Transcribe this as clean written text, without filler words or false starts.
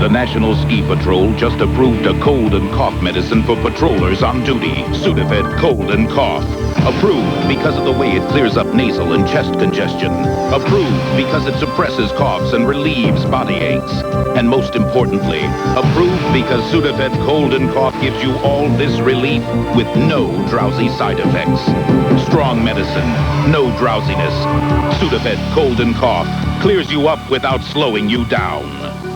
the National Ski Patrol just approved a cold and cough medicine for patrollers on duty. Sudafed Cold and Cough. Approved because of the way it clears up nasal and chest congestion. Approved because it suppresses coughs and relieves body aches. And most importantly, approved because Sudafed Cold and Cough gives you all this relief with no drowsy side effects. Strong medicine, no drowsiness. Sudafed Cold and Cough clears you up without slowing you down.